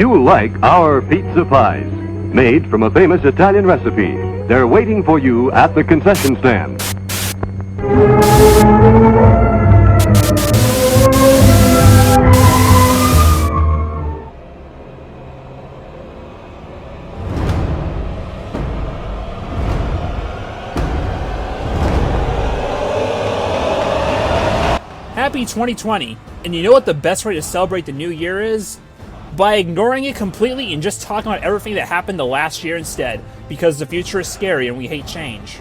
You like our pizza pies, made from a famous Italian recipe. They're waiting for you at the concession stand. Happy 2020, and you know what the best way to celebrate the new year is? By ignoring it completely and just talking about everything that happened the last year instead, because the future is scary and we hate change.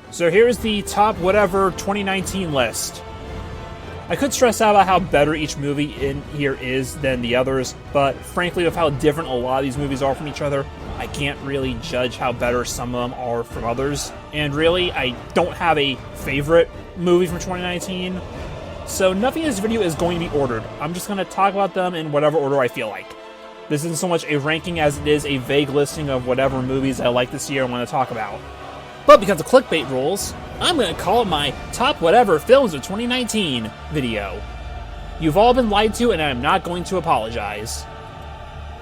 So here's the top whatever 2019 list. I could stress out about how better each movie in here is than the others, but frankly with how different a lot of these movies are from each other, I can't really judge how better some of them are from others. And really, I don't have a favorite movie from 2019. So nothing in this video is going to be ordered. I'm just going to talk about them in whatever order I feel like. This isn't so much a ranking as it is a vague listing of whatever movies I like this year and want to talk about. But because of clickbait rules, I'm going to call it my top whatever films of 2019 video. You've all been lied to and I'm not going to apologize.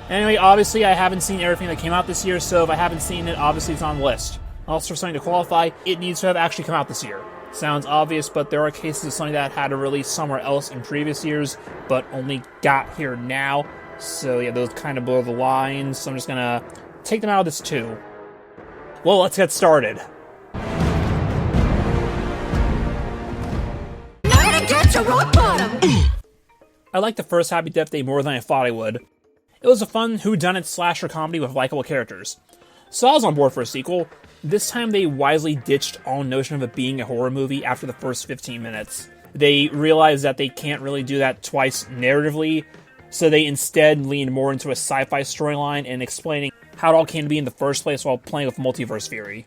Anyway, obviously I haven't seen everything that came out this year, so if I haven't seen it, obviously it's on the list. Also, for something to qualify, it needs to have actually come out this year. Sounds obvious, but there are cases of something that had a release somewhere else in previous years, but only got here now. So yeah, those kind of blow the line, so I'm just gonna take them out of this too. Well, let's get started. I liked the first Happy Death Day more than I thought I would. It was a fun whodunit slasher comedy with likable characters. So I was on board for a sequel. This time they wisely ditched all notion of it being a horror movie after the first 15 minutes. They realized that they can't really do that twice narratively, so they instead leaned more into a sci-fi storyline and explaining how it all came to be in the first place while playing with multiverse theory.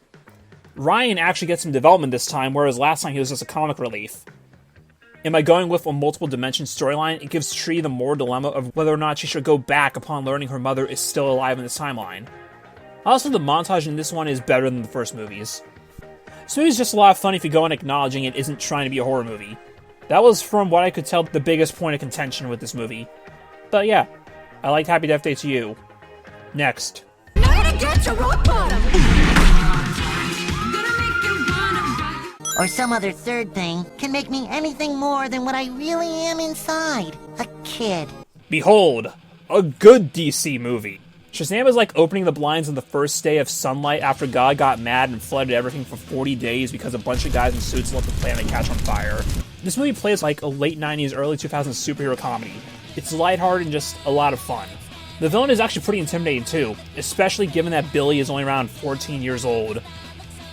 Ryan actually gets some development this time, whereas last time he was just a comic relief. And by going with a multiple dimension storyline, it gives Tree the moral dilemma of whether or not she should go back upon learning her mother is still alive in this timeline. Also, the montage in this one is better than the first movies. This movie is just a lot of fun if you go in acknowledging it isn't trying to be a horror movie. That was, from what I could tell, the biggest point of contention with this movie. But yeah, I liked Happy Death Day to You. Next. Or some other third thing can make me anything more than what I really am inside. A kid. Behold, a good DC movie. Shazam is like opening the blinds on the first day of sunlight after God got mad and flooded everything for 40 days because a bunch of guys in suits let the planet catch on fire. This movie plays like a late 90s, early 2000s superhero comedy. It's lighthearted and just a lot of fun. The villain is actually pretty intimidating too, especially given that Billy is only around 14 years old.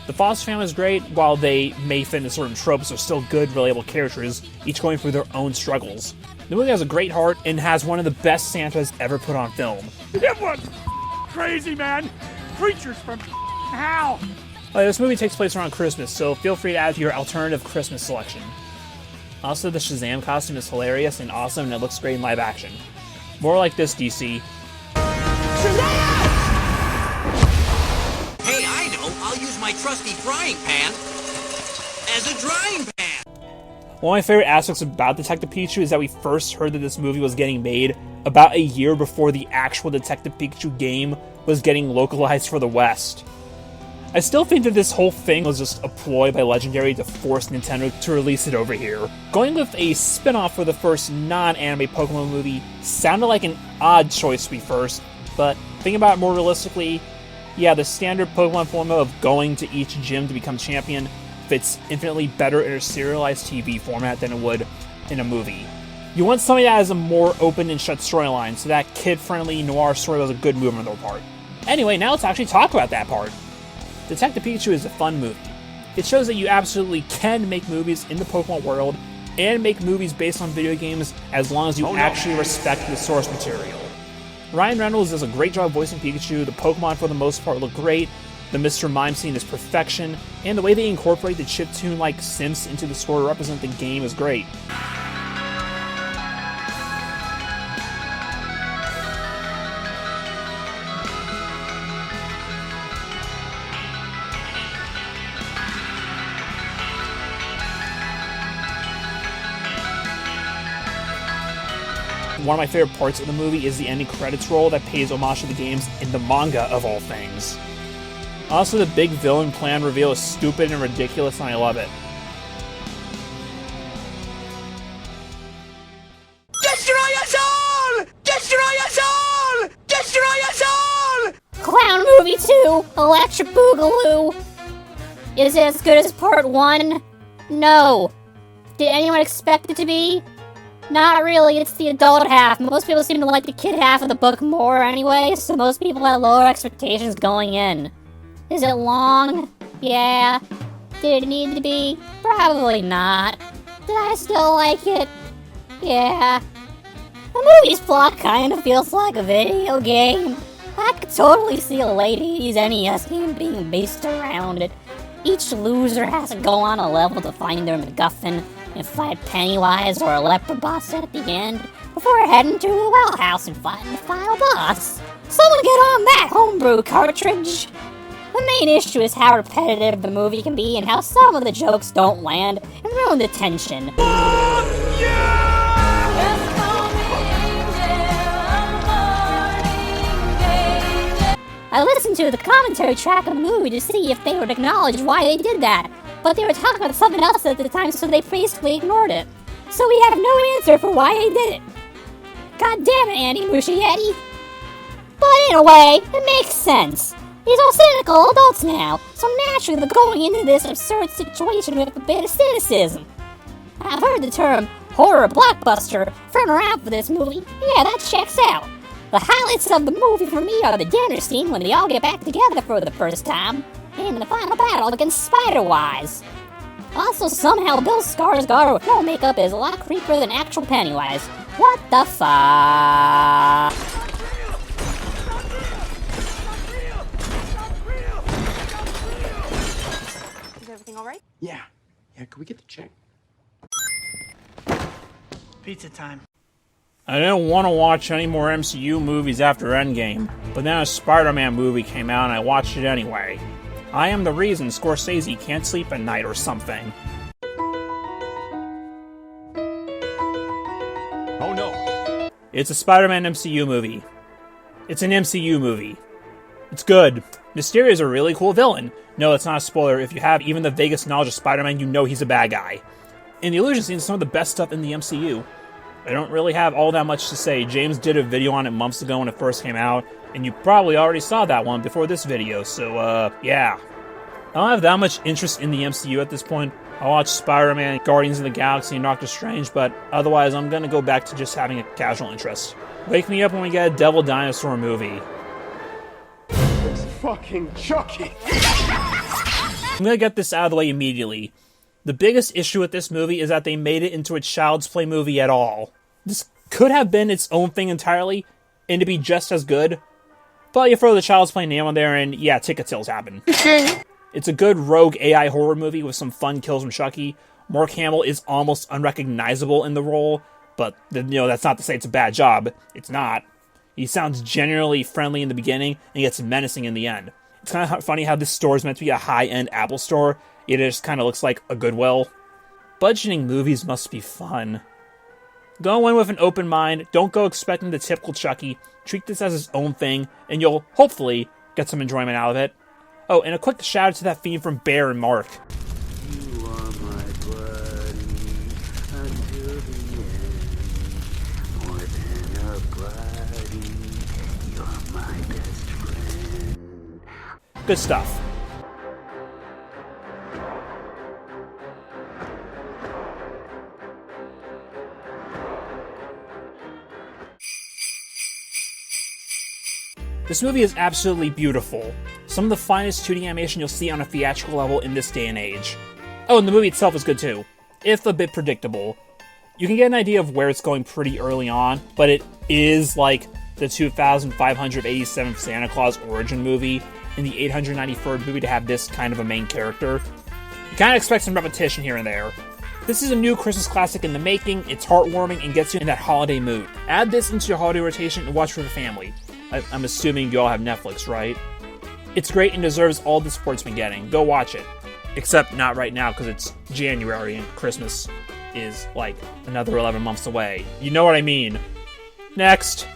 The Foster family is great, while they may fit into certain tropes, they're still good, relatable characters, each going through their own struggles. The movie has a great heart and has one of the best Santas ever put on film. It was crazy, man! Creatures from hell! This movie takes place around Christmas, so feel free to add your alternative Christmas selection. Also, the Shazam costume is hilarious and awesome, and it looks great in live action. More like this, DC. Shazam! Hey, I know! I'll use my trusty frying pan as a drying pan! One of my favorite aspects about Detective Pikachu is that we first heard that this movie was getting made about a year before the actual Detective Pikachu game was getting localized for the West. I still think that this whole thing was just a ploy by Legendary to force Nintendo to release it over here. Going with a spin-off for the first non-anime Pokemon movie sounded like an odd choice to me first, but thinking about it more realistically, yeah, the standard Pokemon formula of going to each gym to become champion fits infinitely better in a serialized TV format than it would in a movie. You want something that has a more open and shut storyline, so that kid-friendly noir story was a good move on their part. Anyway, now let's actually talk about that part. Detective Pikachu is a fun movie. It shows that you absolutely can make movies in the Pokemon world and make movies based on video games as long as you actually respect the source material. Ryan Reynolds does a great job voicing Pikachu, the Pokemon for the most part look great, the Mr. Mime scene is perfection, and the way they incorporate the chiptune-like synths into the score to represent the game is great. one of my favorite parts of the movie is the ending credits roll that pays homage to the games in the manga of all things. Also, the big villain plan reveal is stupid and ridiculous, and I love it. Destroy us all! Destroy us all! Destroy us all! Clown Movie 2, Electric Boogaloo. Is it as good as Part 1? No. Did anyone expect it to be? Not really, it's the adult half. Most people seem to like the kid half of the book more anyway, so most people had lower expectations going in. Is it long? Yeah. Did it need to be? Probably not. Did I still like it? Yeah. The movie's plot kind of feels like a video game. I could totally see a late 80s NES game being based around it. Each loser has to go on a level to find their MacGuffin and fight Pennywise or a leper boss at the end before heading to the well house and fighting the final boss. Someone get on that homebrew cartridge! The main issue is how repetitive the movie can be and how some of the jokes don't land and ruin the tension. I listened to the commentary track of the movie to see if they would acknowledge why they did that, but they were talking about something else at the time, so they basically ignored it. So we have no answer for why they did it. God damn it, Andy Muschietti. But in a way, it makes sense. These are cynical adults now, so naturally they're going into this absurd situation with a bit of cynicism. I've heard the term horror blockbuster thrown around for this movie. Yeah, that checks out. The highlights of the movie for me are the dinner scene when they all get back together for the first time, and the final battle against Spider-Wise. Also, somehow Bill Skarsgård with no makeup is a lot creepier than actual Pennywise. What the fuck? Is everything all right? Yeah, can we get the check? Pizza time. I didn't want to watch any more MCU movies after Endgame, but then a Spider-Man movie came out and I watched it anyway. I am the reason Scorsese can't sleep at night or something. Oh no. It's a Spider-Man MCU movie. It's an MCU movie. It's good. Mysterio's a really cool villain. No, it's not a spoiler. If you have even the vaguest knowledge of Spider-Man, you know he's a bad guy. And the illusion scene is some of the best stuff in the MCU. I don't really have all that much to say. James did a video on it months ago when it first came out, and you probably already saw that one before this video, so, yeah. I don't have that much interest in the MCU at this point. I watch Spider-Man, Guardians of the Galaxy, and Doctor Strange, but otherwise I'm gonna go back to just having a casual interest. Wake me up when we get a Devil Dinosaur movie. It's fucking Chucky! I'm gonna get this out of the way immediately. The biggest issue with this movie is that they made it into a Child's Play movie at all. This could have been its own thing entirely, and to be just as good, but you throw the Child's Play name on there and yeah, ticket sales happen. It's a good rogue AI horror movie with some fun kills from Chucky. Mark Hamill is almost unrecognizable in the role, but that's not to say it's a bad job. It's not. He sounds genuinely friendly in the beginning and gets menacing in the end. It's kind of funny how this store is meant to be a high-end Apple store. It just kind of looks like a Goodwill. Budgeting movies must be fun. Go in with an open mind, don't go expecting the typical Chucky, treat this as its own thing, and you'll, hopefully, get some enjoyment out of it. Oh, and a quick shout out to that theme from Bear and Mark. You are my buddy until the end. More than a buddy, you're my best friend. Good stuff. This movie is absolutely beautiful. Some of the finest 2D animation you'll see on a theatrical level in this day and age. Oh, and the movie itself is good too, if a bit predictable. You can get an idea of where it's going pretty early on, but it is like the 2,587th Santa Claus origin movie and the 893rd movie to have this kind of a main character. You kind of expect some repetition here and there. This is a new Christmas classic in the making, it's heartwarming and gets you in that holiday mood. Add this into your holiday rotation and watch for the family. I'm assuming you all have Netflix, right? It's great and deserves all the support it's been getting. Go watch it. Except not right now because it's January and Christmas is like another 11 months away. You know what I mean. Next.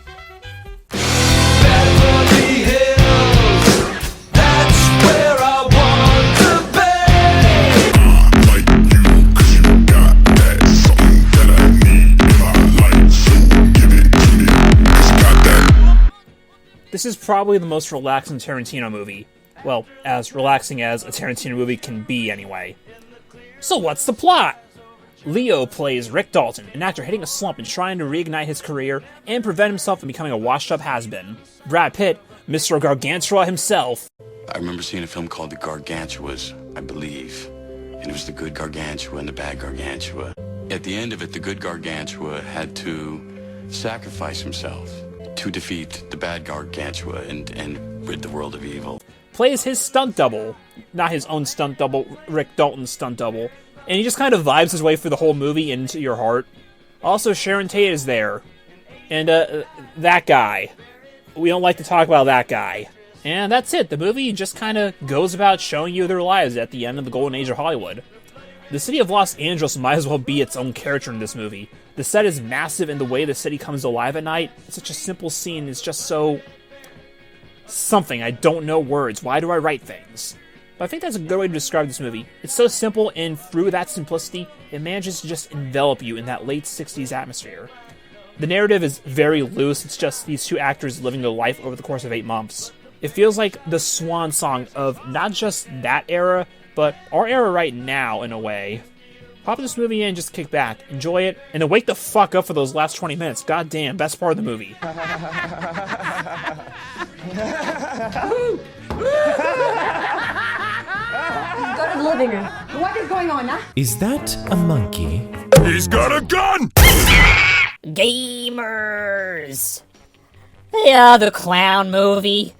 This is probably the most relaxing Tarantino movie. Well, as relaxing as a Tarantino movie can be, anyway. So what's the plot? Leo plays Rick Dalton, an actor hitting a slump and trying to reignite his career and prevent himself from becoming a washed-up has-been. Brad Pitt, Mr. Gargantua himself. I remember seeing a film called The Gargantuas, I believe. And it was the good Gargantua and the bad Gargantua. At the end of it, the good Gargantua had to sacrifice himself to defeat the bad Gargantua and rid the world of evil. Plays his stunt double. Not his own stunt double, Rick Dalton's stunt double. And he just kind of vibes his way through the whole movie into your heart. Also, Sharon Tate is there. And, that guy. We don't like to talk about that guy. And that's it. The movie just kind of goes about showing you their lives at the end of the golden age of Hollywood. The city of Los Angeles might as well be its own character in this movie. The set is massive, and the way the city comes alive at night, it's such a simple scene. It's just so... something. I don't know words. Why do I write things? But I think that's a good way to describe this movie. It's so simple, and through that simplicity, it manages to just envelop you in that late 60s atmosphere. The narrative is very loose. It's just these two actors living their life over the course of 8 months. It feels like the swan song of not just that era, but our era right now, in a way. Pop this movie in, just kick back, enjoy it, and then wake the fuck up for those last 20 minutes. God damn, best part of the movie. Go to the living room. What is going on, huh? Is that a monkey? He's got a gun! Gamers! Yeah, the clown movie.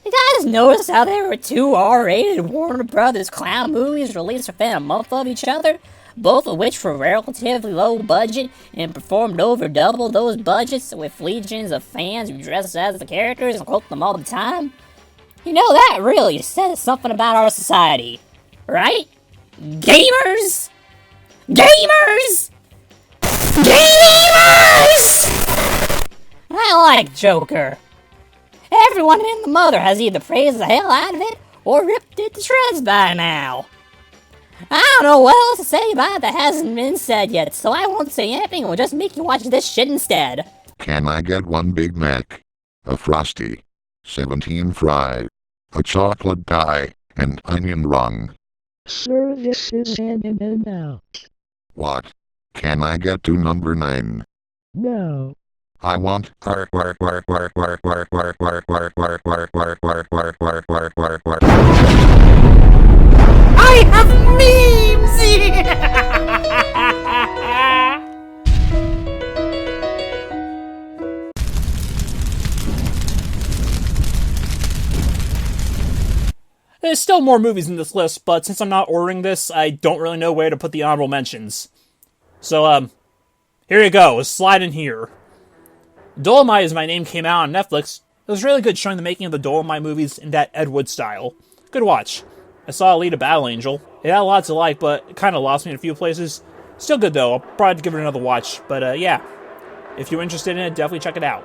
You guys notice how there were 2 R-rated Warner Brothers clown movies released within a month of each other? Both of which were relatively low budget and performed over double those budgets with legions of fans who dress as the characters and quote them all the time? You know, that really says something about our society, right? Gamers! Gamers! Gamers! I like Joker. Everyone and the mother has either praised the hell out of it or ripped it to shreds by now. I don't know what else to say about it that hasn't been said yet, so I won't say anything and will just make you watch this shit instead. Can I get 1 Big Mac, a Frosty, 17 fries, a chocolate pie, and onion rung? Sir, this is in and out. What? Can I get to number 9? No. I want I have memes! There's still more movies in this list, but since I'm not ordering this, I don't really know where to put the honorable mentions. So, here you go. Slide in here. Dolomite, as my name came out on Netflix, it was really good showing the making of the Dolomite movies in that Ed Wood style. Good watch. I saw Alita Battle Angel. It had lots to like, but it kind of lost me in a few places. Still good though. I'll probably give it another watch. But yeah, if you're interested in it, definitely check it out.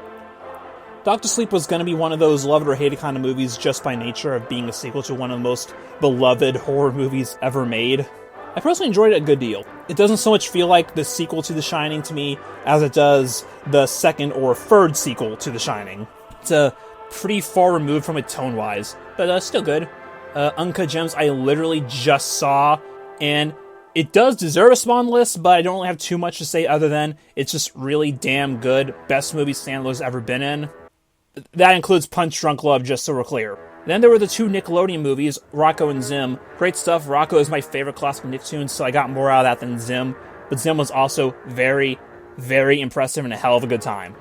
Dr. Sleep was going to be one of those love it or hate it kind of movies just by nature of being a sequel to one of the most beloved horror movies ever made. I personally enjoyed it a good deal. It doesn't so much feel like the sequel to The Shining to me as it does the second or third sequel to The Shining. It's pretty far removed from it tone-wise, but still good. Uncut Gems I literally just saw, and it does deserve a Spawn list, but I don't really have too much to say other than it's just really damn good. Best movie Sandler's ever been in. That includes Punch Drunk Love, just so we're clear. Then there were the 2 Nickelodeon movies, Rocco and Zim. Great stuff. Rocco is my favorite classic Nicktoons, so I got more out of that than Zim. But Zim was also very, very impressive and a hell of a good time.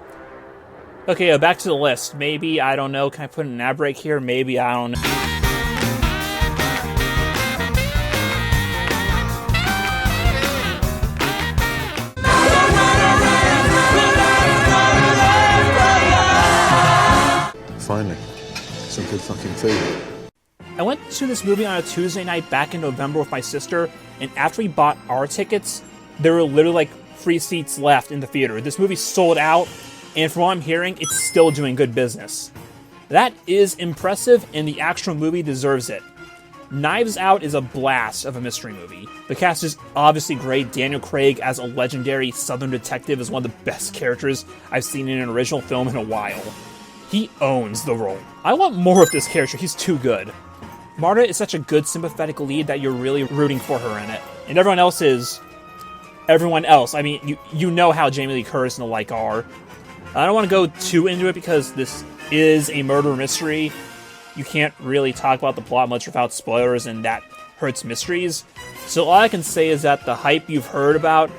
Okay, back to the list. Maybe, I don't know, can I put an ad break here? Maybe, I don't know. Finally, some good fucking food. I went to this movie on a Tuesday night back in November with my sister, and after we bought our tickets, there were literally like 3 seats left in the theater. This movie sold out and from what I'm hearing, it's still doing good business. That is impressive, and the actual movie deserves it. Knives Out is a blast of a mystery movie. The cast is obviously great. Daniel Craig as a legendary Southern detective is one of the best characters I've seen in an original film in a while. He owns the role. I want more of this character, he's too good. Marta is such a good sympathetic lead that you're really rooting for her in it. And everyone else is... everyone else. I mean, you know how Jamie Lee Curtis and the like are. I don't want to go too into it because this is a murder mystery. You can't really talk about the plot much without spoilers, and that hurts mysteries. So all I can say is that the hype you've heard about,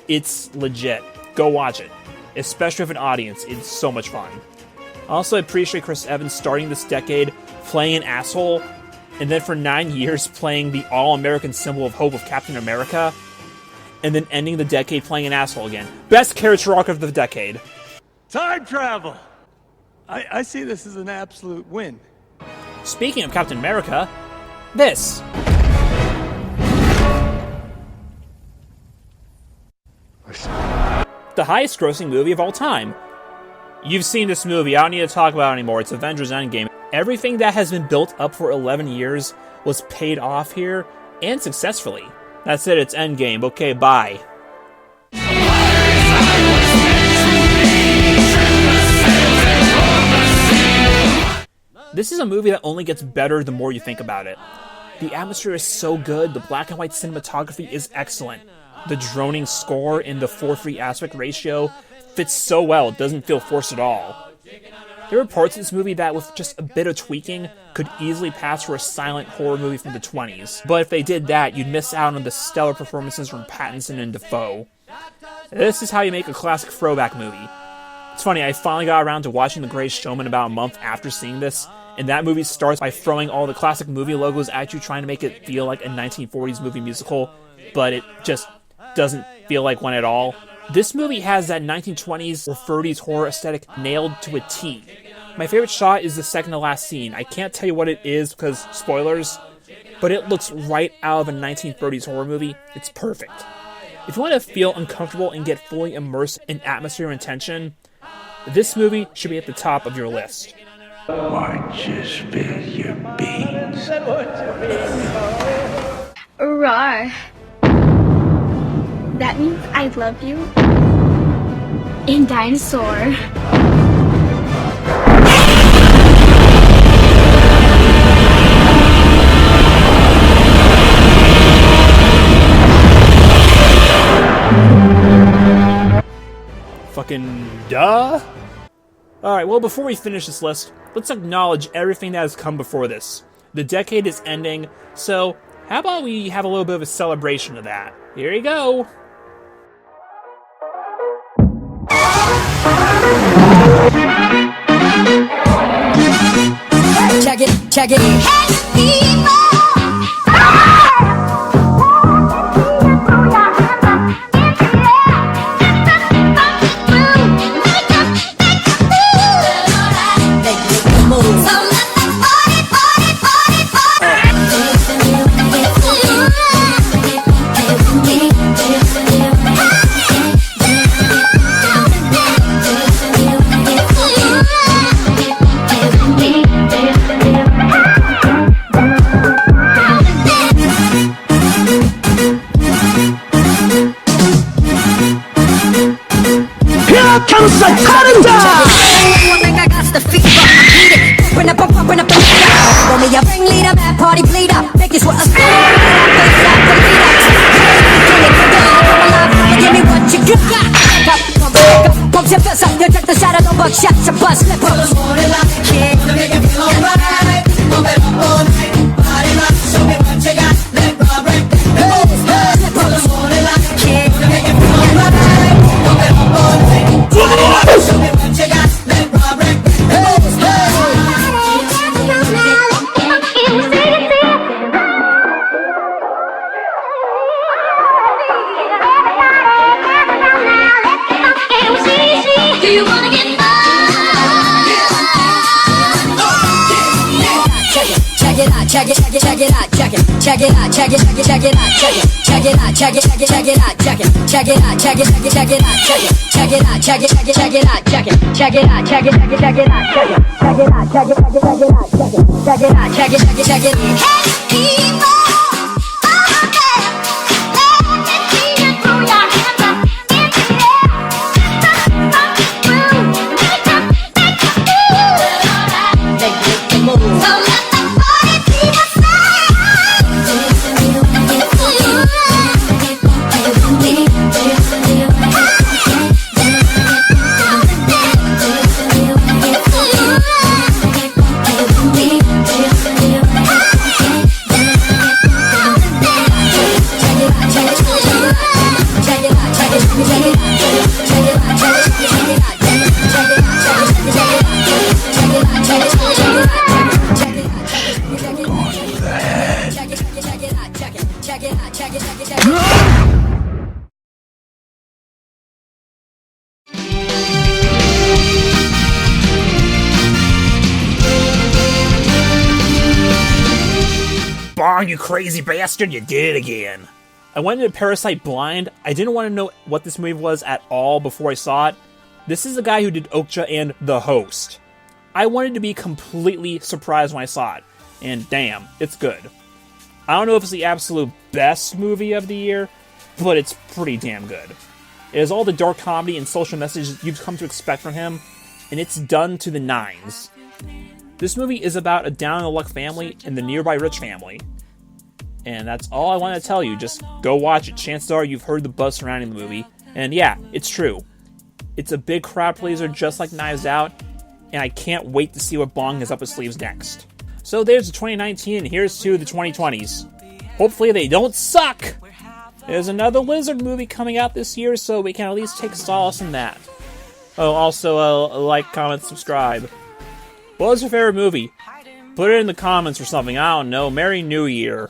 it's legit. Go watch it. Especially with an audience, it's so much fun. Also, I appreciate Chris Evans starting this decade playing an asshole, and then for 9 years playing the all-American symbol of hope of Captain America, and then ending the decade playing an asshole again. Best character arc of the decade. Time travel! I see this as an absolute win. Speaking of Captain America, this. The highest grossing movie of all time. You've seen this movie, I don't need to talk about it anymore, it's Avengers Endgame. Everything that has been built up for 11 years was paid off here, and successfully. That's it, it's Endgame, okay, bye. This is a movie that only gets better the more you think about it. The atmosphere is so good, the black and white cinematography is excellent. The droning score in the 4:3 aspect ratio fits so well, it doesn't feel forced at all. There are parts of this movie that, with just a bit of tweaking, could easily pass for a silent horror movie from the 20s. But if they did that, you'd miss out on the stellar performances from Pattinson and Dafoe. This is how you make a classic throwback movie. It's funny, I finally got around to watching The Greatest Showman about a month after seeing this, and that movie starts by throwing all the classic movie logos at you, trying to make it feel like a 1940s movie musical, but it just doesn't feel like one at all. This movie has that 1920s or 30s horror aesthetic nailed to a T. My favorite shot is the second to last scene. I can't tell you what it is because spoilers, but it looks right out of a 1930s horror movie. It's perfect. If you want to feel uncomfortable and get fully immersed in atmosphere and tension, this movie should be at the top of your list. Why just spill your beans? Rawr. That means I love you. In dinosaur. Fucking duh? Alright, well, before we finish this list, let's acknowledge everything that has come before this. The decade is ending, so how about we have a little bit of a celebration of that? Here you go! Check it, check it. Comes the thunder! I got the fever, beat it, pumping up, roll me a ringleader, mad party bleeder, make this what a story. Give me what you got. Pump your fist up, you check the shadow, no buckshots, a bus slipper. Morning like a kid, make you feel alright. Pump it up all night, body rock, show me what you got. Let Rob break that slipper. Morning like a kid, make you feel alright. Pump it up all night. Show me what you got, let Rob break Do you wanna get up? check it out, check it out, check it, check it out, check it, check it out, check it, check it out, check it, check it out, check it, check it out, check it, check it out, check it, check it out, check it, check it out, check it, check it out, check it, check it out, check it, check it out, check it, check it out, check it, check it out, check it, check it. Hey people. Bong, you crazy bastard, you did it again. I went into Parasite blind. I didn't want to know what this movie was at all before I saw it. This is the guy who did Okja and The Host. I wanted to be completely surprised when I saw it. And damn, it's good. I don't know if it's the absolute best movie of the year, but it's pretty damn good. It has all the dark comedy and social messages you've come to expect from him, and it's done to the nines. This movie is about a down-on-the-luck family and the nearby rich family. And that's all I want to tell you. Just go watch it. Chances are you've heard the buzz surrounding the movie. And yeah, it's true. It's a big crowd pleaser just like Knives Out, and I can't wait to see what Bong has up his sleeves next. So there's the 2019, and here's to the 2020s. Hopefully they don't suck! There's another Lizard movie coming out this year, so we can at least take solace in that. Oh, also, like, comment, subscribe. What was your favorite movie? Put it in the comments or something, I don't know. Merry New Year.